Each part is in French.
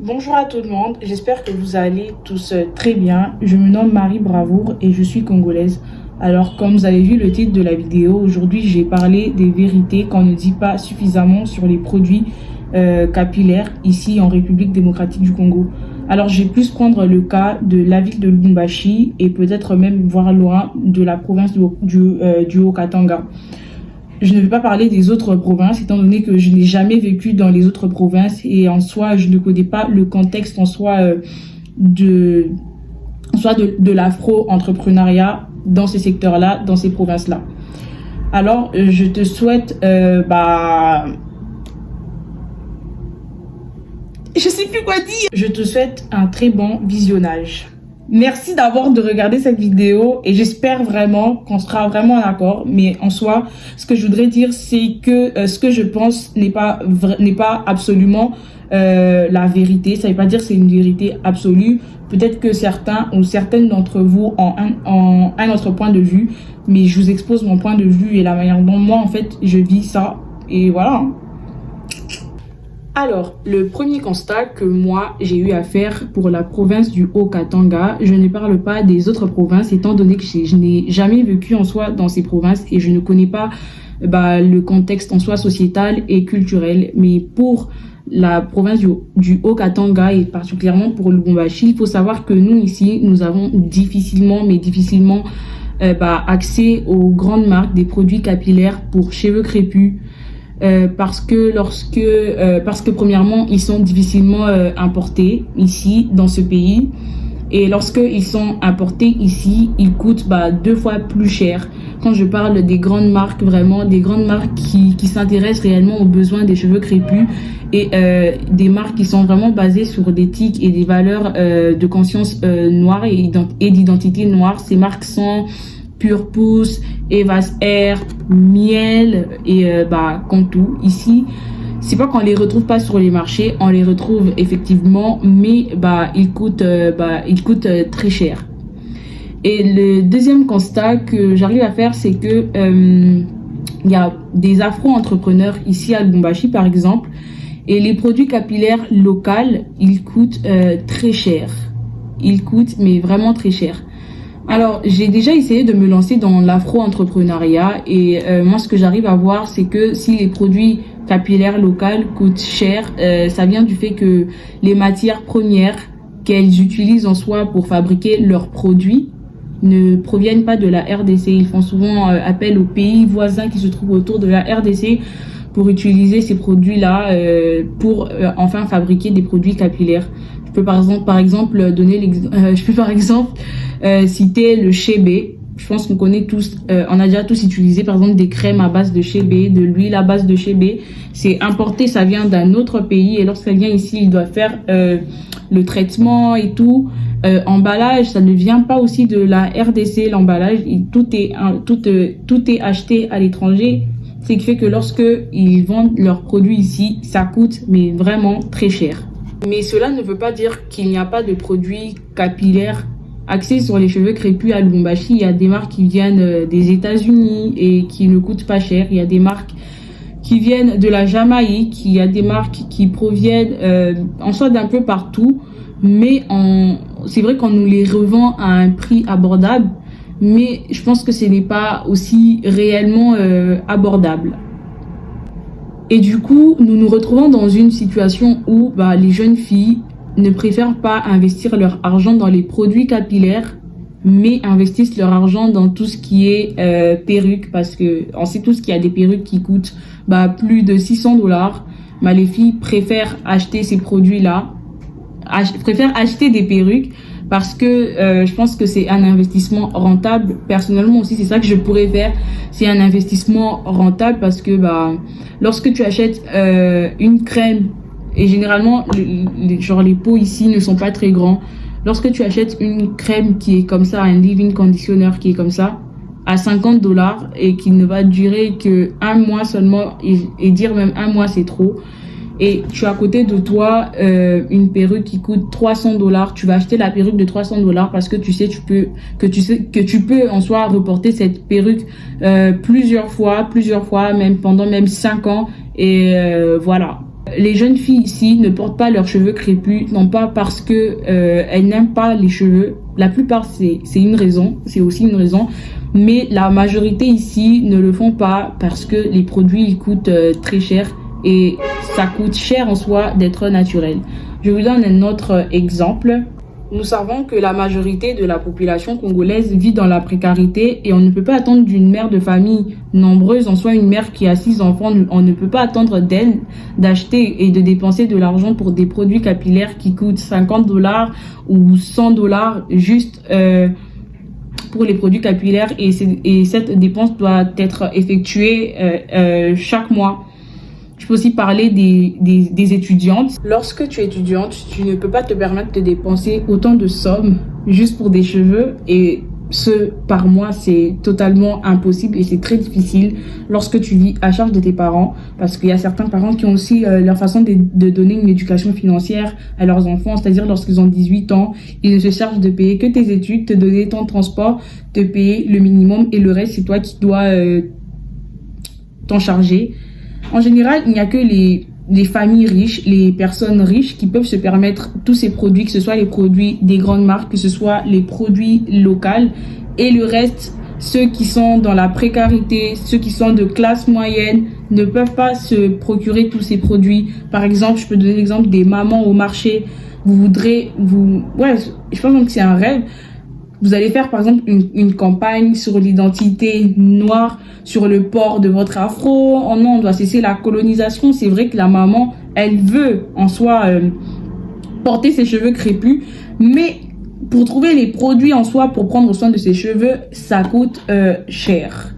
Bonjour à tout le monde, j'espère que vous allez tous très bien. Je me nomme Marie Bravour et je suis congolaise. Alors, comme vous avez vu le titre de la vidéo, aujourd'hui j'ai parlé des vérités qu'on ne dit pas suffisamment sur les produits capillaires ici en République démocratique du Congo. Alors, je vais plus prendre le cas de la ville de Lubumbashi et peut-être même voir loin de la province du Haut-Katanga. Je ne vais pas parler des autres provinces, étant donné que je n'ai jamais vécu dans les autres provinces et en soi, je ne connais pas le contexte en soi de l'afro-entrepreneuriat dans ces secteurs-là, dans ces provinces-là. Alors, je te souhaite, je sais plus quoi dire. Je te souhaite un très bon visionnage. Merci d'abord de regarder cette vidéo et j'espère vraiment qu'on sera vraiment en accord. Mais en soi, ce que je voudrais dire, c'est que ce que je pense n'est pas absolument la vérité. Ça ne veut pas dire que c'est une vérité absolue. Peut-être que certains ou certaines d'entre vous ont un autre point de vue, mais je vous expose mon point de vue et la manière dont moi, en fait, je vis ça. Et voilà. Alors, le premier constat que moi, j'ai eu à faire pour la province du Haut-Katanga, je ne parle pas des autres provinces, étant donné que je n'ai jamais vécu en soi dans ces provinces et je ne connais pas le contexte en soi sociétal et culturel. Mais pour la province du Haut-Katanga et particulièrement pour Lubumbashi, il faut savoir que nous, ici, nous avons difficilement accès aux grandes marques des produits capillaires pour cheveux crépus. Parce que premièrement ils sont difficilement importés ici dans ce pays et lorsque ils sont importés ici ils coûtent 2 fois plus cher. Quand je parle des grandes marques, vraiment des grandes marques qui s'intéressent réellement aux besoins des cheveux crépus et des marques qui sont vraiment basées sur des éthiques et des valeurs de conscience noire et d'identité noire. Ces marques sont Pure Pousse, Evas Air, Miel et Contou. Ici, c'est pas qu'on les retrouve pas sur les marchés, on les retrouve effectivement, mais ils coûtent très cher. Et le deuxième constat que j'arrive à faire, c'est que il y a des afro-entrepreneurs ici à Lubumbashi par exemple, et les produits capillaires locaux, ils coûtent très cher. Ils coûtent mais vraiment très cher. Alors, j'ai déjà essayé de me lancer dans l'afro-entrepreneuriat et moi, ce que j'arrive à voir, c'est que si les produits capillaires locaux coûtent cher, ça vient du fait que les matières premières qu'elles utilisent en soi pour fabriquer leurs produits ne proviennent pas de la RDC. Ils font souvent appel aux pays voisins qui se trouvent autour de la RDC pour utiliser ces produits-là pour enfin fabriquer des produits capillaires. Je peux par exemple citer le chébé. Je pense qu'on connaît tous, on a déjà tous utilisé par exemple des crèmes à base de chébé, de l'huile à base de chébé. C'est importé, ça vient d'un autre pays et lorsqu'elle vient ici, il doit faire le traitement et tout. Emballage, ça ne vient pas aussi de la RDC, l'emballage, tout est acheté à l'étranger. Ce qui fait que lorsque ils vendent leurs produits ici, ça coûte mais vraiment très cher. Mais cela ne veut pas dire qu'il n'y a pas de produits capillaires axés sur les cheveux crépus à Lubumbashi. Il y a des marques qui viennent des États-Unis et qui ne coûtent pas cher. Il y a des marques qui viennent de la Jamaïque. Il y a des marques qui proviennent en soi d'un peu partout. Mais c'est vrai qu'on nous les revend à un prix abordable. Mais je pense que ce n'est pas aussi réellement abordable. Et du coup, nous nous retrouvons dans une situation où les jeunes filles ne préfèrent pas investir leur argent dans les produits capillaires, mais investissent leur argent dans tout ce qui est perruques, parce que on sait tous qu'il y a des perruques qui coûtent plus de 600 $. Les filles préfèrent acheter ces produits-là, préfèrent acheter des perruques parce que je pense que c'est un investissement rentable. Personnellement aussi, c'est ça que je pourrais faire. C'est un investissement rentable parce que lorsque tu achètes une crème, et généralement les pots ici ne sont pas très grands. Lorsque tu achètes une crème qui est comme ça, un leave-in conditioner qui est comme ça, à 50 $ et qui ne va durer que 1 mois seulement, et dire même 1 mois c'est trop, et tu as à côté de toi une perruque qui coûte 300 $, tu vas acheter la perruque de 300 $ parce que tu sais que tu peux en soi reporter cette perruque plusieurs fois, même pendant 5 ans, et voilà. Les jeunes filles ici ne portent pas leurs cheveux crépus, non pas parce que elles n'aiment pas les cheveux. La plupart, c'est une raison, c'est aussi une raison. Mais la majorité ici ne le font pas parce que les produits ils coûtent très cher et ça coûte cher en soi d'être naturel. Je vous donne un autre exemple. Nous savons que la majorité de la population congolaise vit dans la précarité et on ne peut pas attendre d'une mère de famille nombreuse, en soi une mère qui a 6 enfants, on ne peut pas attendre d'elle d'acheter et de dépenser de l'argent pour des produits capillaires qui coûtent 50 $ ou 100 $ juste pour les produits capillaires et cette dépense doit être effectuée chaque mois. Je peux aussi parler des étudiantes. Lorsque tu es étudiante, tu ne peux pas te permettre de dépenser autant de sommes juste pour des cheveux et ce par mois c'est totalement impossible et c'est très difficile lorsque tu vis à charge de tes parents parce qu'il y a certains parents qui ont aussi leur façon de donner une éducation financière à leurs enfants, c'est-à-dire lorsqu'ils ont 18 ans, ils ne se chargent de payer que tes études, te donner ton transport, te payer le minimum et le reste c'est toi qui dois t'en charger. En général, il n'y a que les familles riches, les personnes riches qui peuvent se permettre tous ces produits, que ce soit les produits des grandes marques, que ce soit les produits locaux. Et le reste, ceux qui sont dans la précarité, ceux qui sont de classe moyenne, ne peuvent pas se procurer tous ces produits. Par exemple, je peux donner l'exemple des mamans au marché. Ouais, je pense même que c'est un rêve. Vous allez faire par exemple une campagne sur l'identité noire, sur le port de votre afro. Oh non, on doit cesser la colonisation. C'est vrai que la maman, elle veut en soi porter ses cheveux crépus, mais pour trouver les produits en soi pour prendre soin de ses cheveux, ça coûte cher.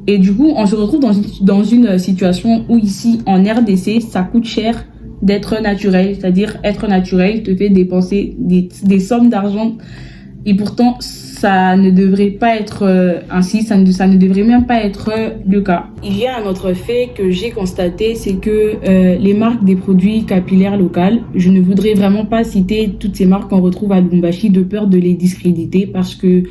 Et du coup, on se retrouve dans une situation où ici en RDC, ça coûte cher d'être naturel. C'est-à-dire être naturel te fait dépenser des sommes d'argent. Et pourtant, ça ne devrait pas être ainsi, ça ne devrait même pas être le cas. Il y a un autre fait que j'ai constaté, c'est que les marques des produits capillaires locaux, je ne voudrais vraiment pas citer toutes ces marques qu'on retrouve à Lubumbashi de peur de les discréditer parce que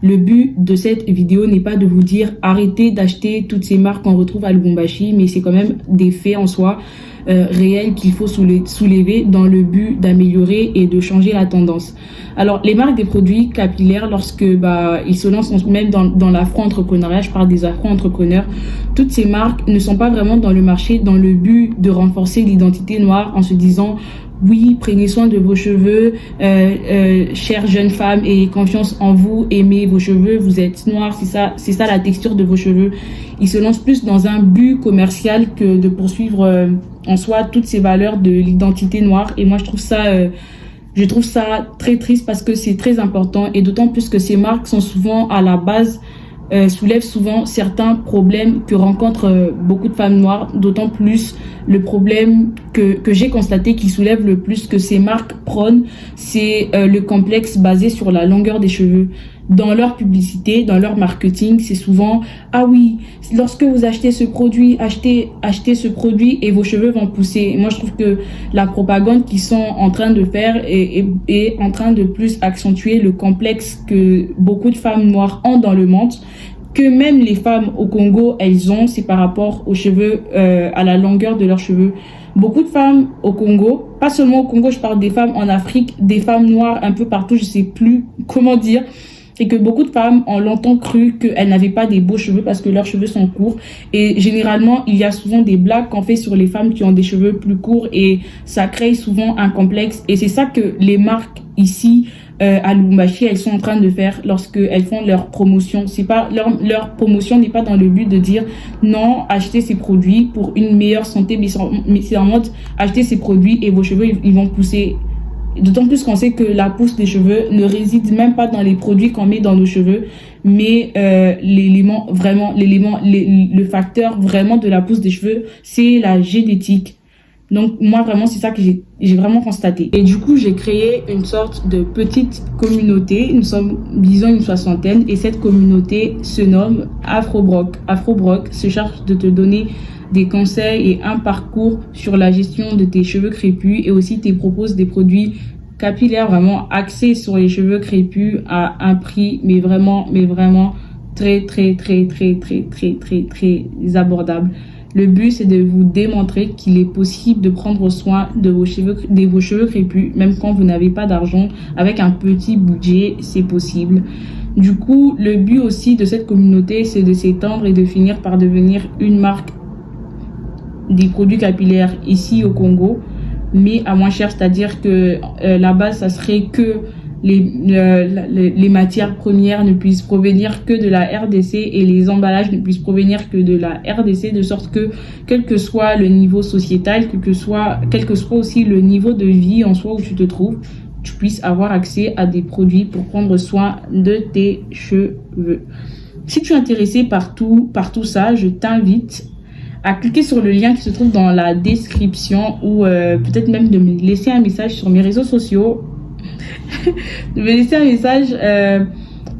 le but de cette vidéo n'est pas de vous dire arrêtez d'acheter toutes ces marques qu'on retrouve à Lubumbashi, mais c'est quand même des faits en soi réels qu'il faut soulever dans le but d'améliorer et de changer la tendance. Alors, les marques des produits capillaires, lorsque ils se lancent même dans l'afro-entrepreneuriat, je parle des afro-entrepreneurs, toutes ces marques ne sont pas vraiment dans le marché dans le but de renforcer l'identité noire en se disant oui, prenez soin de vos cheveux, chères jeunes femmes, ayez confiance en vous, aimez vos cheveux, vous êtes noirs, c'est ça la texture de vos cheveux. Ils se lancent plus dans un but commercial que de poursuivre en soi toutes ces valeurs de l'identité noire. Et moi, je trouve ça très triste parce que c'est très important et d'autant plus que ces marques sont souvent à la base soulève souvent certains problèmes que rencontrent beaucoup de femmes noires, d'autant plus le problème que j'ai constaté qui soulève le plus que ces marques prônent, c'est le complexe basé sur la longueur des cheveux. Dans leur publicité, dans leur marketing, c'est souvent « Ah oui, lorsque vous achetez ce produit, achetez ce produit et vos cheveux vont pousser. » Moi, je trouve que la propagande qu'ils sont en train de faire est en train de plus accentuer le complexe que beaucoup de femmes noires ont dans le monde, que même les femmes au Congo, elles ont, c'est par rapport aux cheveux, à la longueur de leurs cheveux. Beaucoup de femmes au Congo, pas seulement au Congo, je parle des femmes en Afrique, des femmes noires un peu partout, je sais plus comment dire, et que beaucoup de femmes ont longtemps cru qu'elles n'avaient pas des beaux cheveux parce que leurs cheveux sont courts. Et généralement, il y a souvent des blagues qu'on fait sur les femmes qui ont des cheveux plus courts et ça crée souvent un complexe. Et c'est ça que les marques ici à Lubumbashi, elles sont en train de faire lorsqu'elles font leur promotion. C'est pas leur promotion n'est pas dans le but de dire non, achetez ces produits pour une meilleure santé, mais c'est en mode achetez ces produits et vos cheveux ils vont pousser. D'autant plus qu'on sait que la pousse des cheveux ne réside même pas dans les produits qu'on met dans nos cheveux, mais le facteur vraiment de la pousse des cheveux, c'est la génétique. Donc moi vraiment c'est ça que j'ai vraiment constaté. Et du coup j'ai créé une sorte de petite communauté, nous sommes disons une 60aine et cette communauté se nomme Afrobroc. Afrobroc se charge de te donner des conseils et un parcours sur la gestion de tes cheveux crépus et aussi te propose des produits capillaires vraiment axés sur les cheveux crépus à un prix mais vraiment très abordable. Le but, c'est de vous démontrer qu'il est possible de prendre soin de vos cheveux crépus, même quand vous n'avez pas d'argent. Avec un petit budget, c'est possible. Du coup, le but aussi de cette communauté, c'est de s'étendre et de finir par devenir une marque des produits capillaires ici au Congo, mais à moins cher, c'est-à-dire que la base, ça serait que les matières premières ne puissent provenir que de la RDC et les emballages ne puissent provenir que de la RDC, de sorte que quel que soit le niveau sociétal, quel que soit aussi le niveau de vie en soi où tu te trouves, tu puisses avoir accès à des produits pour prendre soin de tes cheveux. Si tu es intéressé par tout ça, je t'invite à cliquer sur le lien qui se trouve dans la description ou peut-être même de me laisser un message sur mes réseaux sociaux. De me laisser un message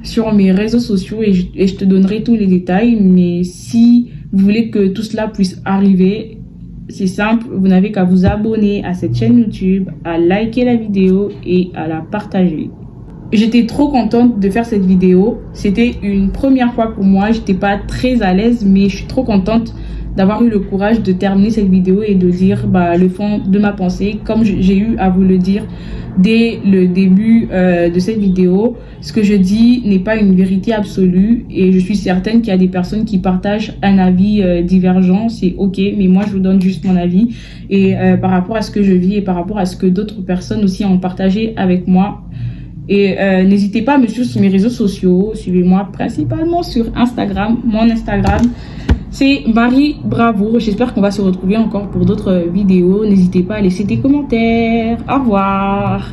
sur mes réseaux sociaux et je te donnerai tous les détails. Mais si vous voulez que tout cela puisse arriver, c'est simple, vous n'avez qu'à vous abonner à cette chaîne YouTube, à liker la vidéo et à la partager. J'étais trop contente de faire cette vidéo. C'était une première fois pour moi. J'étais pas très à l'aise, mais je suis trop contente d'avoir eu le courage de terminer cette vidéo et de dire le fond de ma pensée, comme j'ai eu à vous le dire dès le début de cette vidéo. Ce que je dis n'est pas une vérité absolue et je suis certaine qu'il y a des personnes qui partagent un avis divergent, c'est ok, mais moi je vous donne juste mon avis et par rapport à ce que je vis et par rapport à ce que d'autres personnes aussi ont partagé avec moi. Et n'hésitez pas à me suivre sur mes réseaux sociaux, suivez-moi principalement sur Instagram, mon Instagram c'est Marie Bravour. J'espère qu'on va se retrouver encore pour d'autres vidéos. N'hésitez pas à laisser des commentaires. Au revoir.